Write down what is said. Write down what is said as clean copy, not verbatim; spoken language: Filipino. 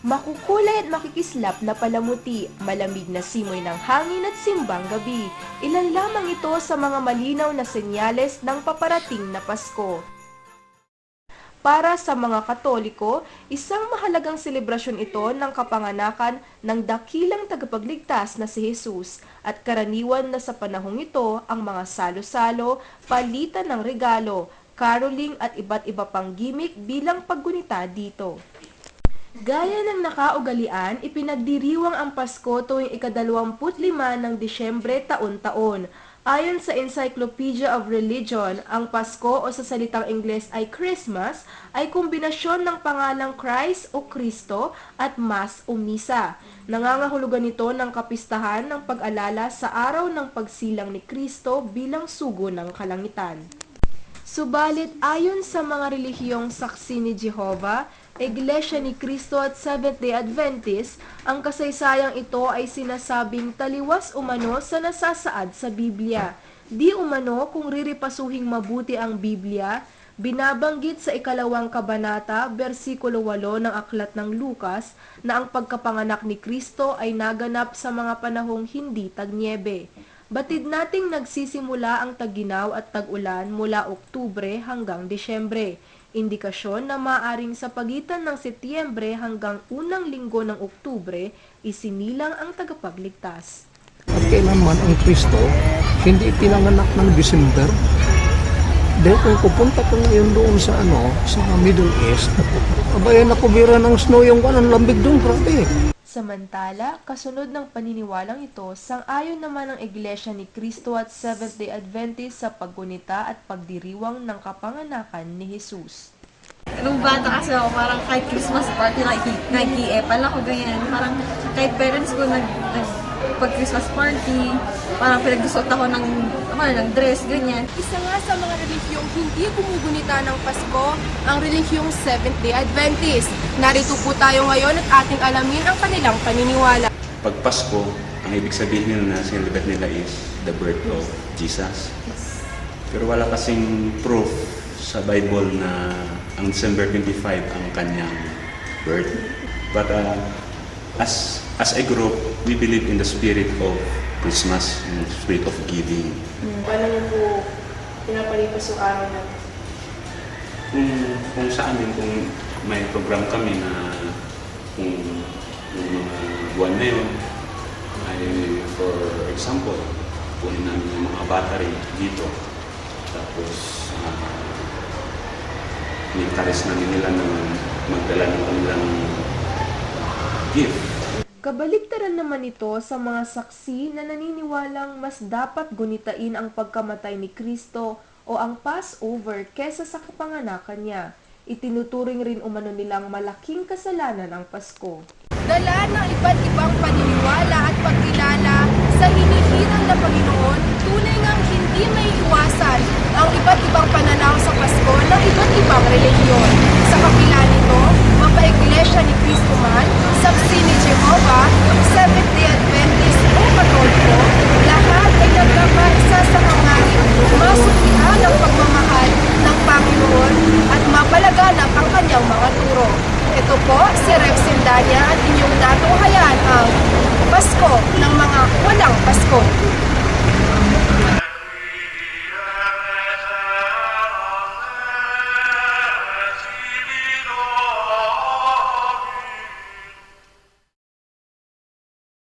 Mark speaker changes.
Speaker 1: Makukulay at makikislap na palamuti, malamig na simoy ng hangin at simbang gabi. Ilan lamang ito sa mga malinaw na senyales ng paparating na Pasko. Para sa mga Katoliko, isang mahalagang selebrasyon ito ng kapanganakan ng dakilang tagapagligtas na si Jesus at karaniwan na sa panahong ito ang mga salo-salo, palitan ng regalo, caroling at iba't iba pang gimmick bilang paggunita dito. Gaya ng nakaugalian, ipinagdiriwang ang Pasko tuwing ika-25 ng Disyembre taon-taon. Ayon sa Encyclopedia of Religion, ang Pasko o sa salitang Ingles ay Christmas ay kombinasyon ng pangalang Christ o Kristo at Mass o Misa. Nangangahulugan nito ng kapistahan ng pag-alala sa araw ng pagsilang ni Kristo bilang sugo ng kalangitan. Subalit ayon sa mga relihiyong Saksi ni Jehovah, Iglesia ni Cristo at Seventh-day Adventist, ang kasaysayang ito ay sinasabing taliwas umano sa nasasaad sa Biblia. Di umano kung riripasuhing mabuti ang Biblia, binabanggit sa 2 kabanata, versikulo 8 ng Aklat ng Lucas na ang pagkapanganak ni Kristo ay naganap sa mga panahong hindi tagnyebe. Batid nating nagsisimula ang tag-ginaw at tag-ulan mula Oktubre hanggang Disyembre. Indikasyon na maaring sa pagitan ng Setyembre hanggang unang linggo ng Oktubre, isinilang ang tagapagligtas.
Speaker 2: At kailanman ang Kristo hindi pinanganak ng December. Dahil kung pupunta ka ngayon doon sa Middle East, abayan na kubira ng snow yung kanang lambig doon, grabe.
Speaker 1: Samantala, kasunod ng paniniwalang ito, sang-ayon naman ang Iglesia ni Cristo at Seventh-day Adventist sa paggunita at pagdiriwang ng kapanganakan ni Jesus.
Speaker 3: Nung bata kasi ako, parang kahit Christmas party, nag-i-epal ako ganyan. Parang kahit parents ko pag-Christmas party, parang pinagdusot ako ng dress, ganyan.
Speaker 4: Isa nga sa mga relihiyong hindi gumugunita ng Pasko, ang relihiyong Seventh-day Adventist. Narito po tayo ngayon at ating alamin ang kanilang paniniwala.
Speaker 5: Pag Pasko, ang ibig sabihin nila na celebrate nila is the birth of Jesus. Pero wala kasing proof sa Bible na ang December 25 ang kanyang birth. But as a group, we believe in the spirit of Christmas, in the spirit of giving.
Speaker 1: Paano niyo po pinapalipas yung araw na?
Speaker 5: Kung sa amin, kung may program kami na kung yung mga buwan na yun, ay for example, kunin namin yung mga battery dito. Tapos, ni-encourage namin nila na magdala ng kanilang gift.
Speaker 1: Kabaligtaran naman ito sa mga saksi na naniniwalang mas dapat gunitain ang pagkamatay ni Kristo o ang Passover kesa sa kapanganakan niya. Itinuturing rin umano nilang malaking kasalanan ang Pasko.
Speaker 4: Dala ng iba't ibang paniniwala at pagkilala sa hinihirang na Panginoon, tunay ngang hindi may iwasan ang iba't ibang pananaw sa Pasko ng iba't ibang relihiyon. Sa kabila nito, mapa-Iglesia ni Cristo man, Saksi ni Jehovah, Seventh-day Adventist o Katoliko, lahat ay nagkakaisa sa hangarin masuklian ang pagmamahal ng Panginoon at mapalaganap ang kanyang mga turo. Ito po si Rev Sindania at inyong natunghayan ang Pasko ng mga walang Pasko.